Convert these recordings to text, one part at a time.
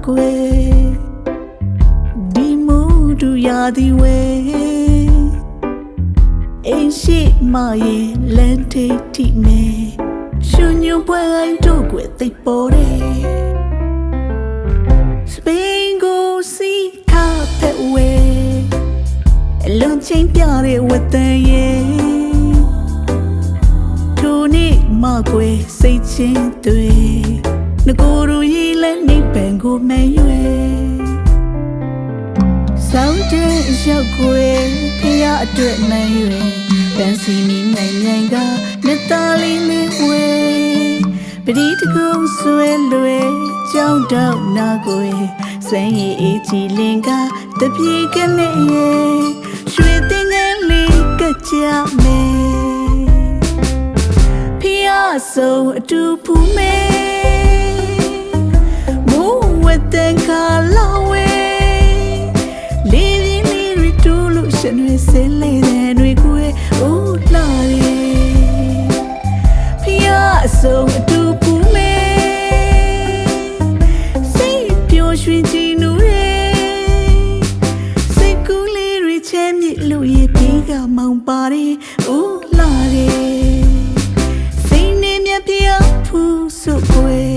ကွယ်ဒီမှုတူရသည်ဝဲအိမ်ရှိမရဲ့လမ်းထိပ်ထိမဲရှင်ညပွဲအိုင်းတို့ကွယ်သိပေါ်တယ်စပိန်ကိုစီထားဖက်ဝဲအလုံးချင်းပြတဲ့ဝတ်တန်ရဲ့ထိုနေ့မကွယ်စိတ်ချင်းတွေငကိုရူရီလည်းနေပန်ကိုမဲရွယ်စောင်းတဲ့ရောက်ကွယ်ဖျားအတွက်မှန်ရွယ်တန်စီမီနိုင်နိုင်ကနှစ်သားလေးလေးဝဲပရိတကုံဆွဲလွယ်ကြောင်းတော့နာကွယ်စွမ်းရည်အေးကြည်လင်ကတပြေကလေးရဲ့ရွှေတင်ငန်းလေးကကြမယ်ဖျားဆုံးအတူဖူးမဲမိုးဝတ်တဲ့ခါလာဝဲလေးလေးလေးရီတူလို့ရှင်ရွေးစဲလေးတဲ့တွေကိုအိုးလာတယ်ဖျားဆုံးအတူဖူးမဲစိတ်ပျော်ရွှင်ကြည်နူးတယ်စိတ်ကူးလေးရီချမ်းမြေ့လို့ရပြီးကမောင်ပါတယ်အိုးလာတယ်စိတ်နဲ့မြပြဖူးဆိုွယ်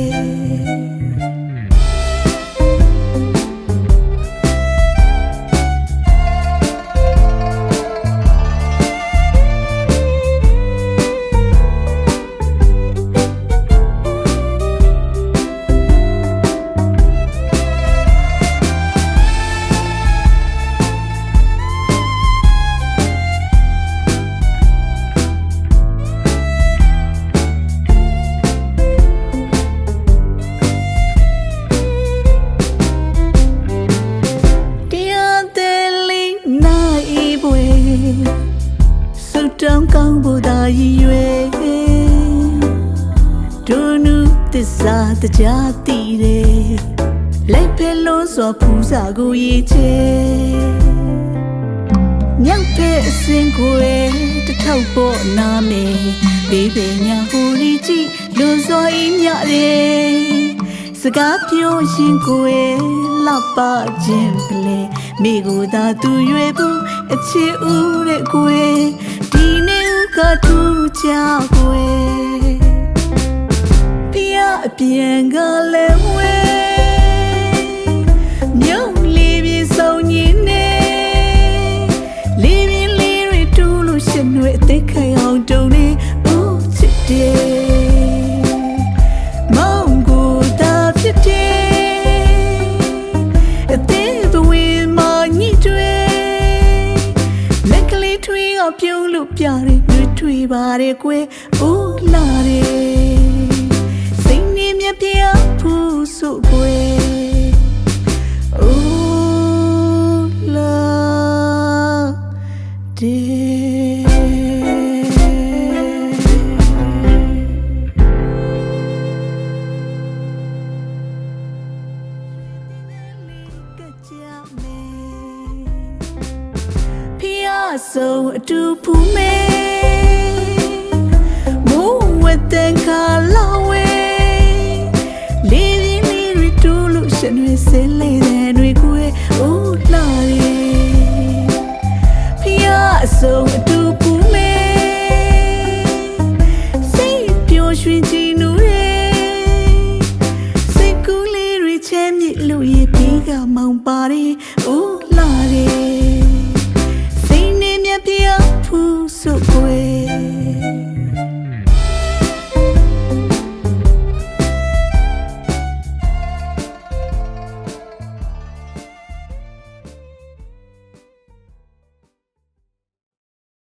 တောင်းကောင်းဖို့သာရည်ရွယ်ဒုနုသစ္စာတရားတည်တယ်လိုက်ဖဲလုံးစွာဖူးစာကိုရည်ချဲညောက်တဲ့အစင်ကိုတထောက်ပေါ်နာမယ်ဘေးပင်ညာဟူရီကြည့်လွန်စွာဤမြတယ်စကားပြောရင်ကိုလှပခြင်းပလဲမိကိုသာသူရွယ်ဘူးအချစ်ဦးတဲ့ကိုဒီနေ့ကတူကြကွယ်ဖျားအပြန်ကလည်းဝဲမြုံလေးပြေဆုံးညင်းနေလေးပြင်းလေးတွေတူလို့ရှင်တွေအသက်ခံအောင်တုံနေဦးချစ်တယ်မောင်ကိုသာဖြစ်တယ်အသေးဘဝမှာညှိတွေလက်ကလေးထွေးကပြုံးလို့ပြတယ်ထွေပါတယ်ကွယ်အိုးလာတယ်စိတ်နဲ့မြပြဖူးဆိုကွယ်အိုးလာတယ်ဖျားဆုံးအတူဖူးမဲတဲ့ခါလာဝဲလေးလေးလေးရီတူလို့ရှင်ရွေးစဲလေးတဲ့တွေကိုအိုးလာတယ်ဖျားဆုံးအတူဖူးမဲစိတ်ပျော်ရွှင်ကြည်နူးတယ်စိတ်ကူးလေးရီချမ်းမြေ့လို့ရပြီးကမောင်ပါတယ်အိုး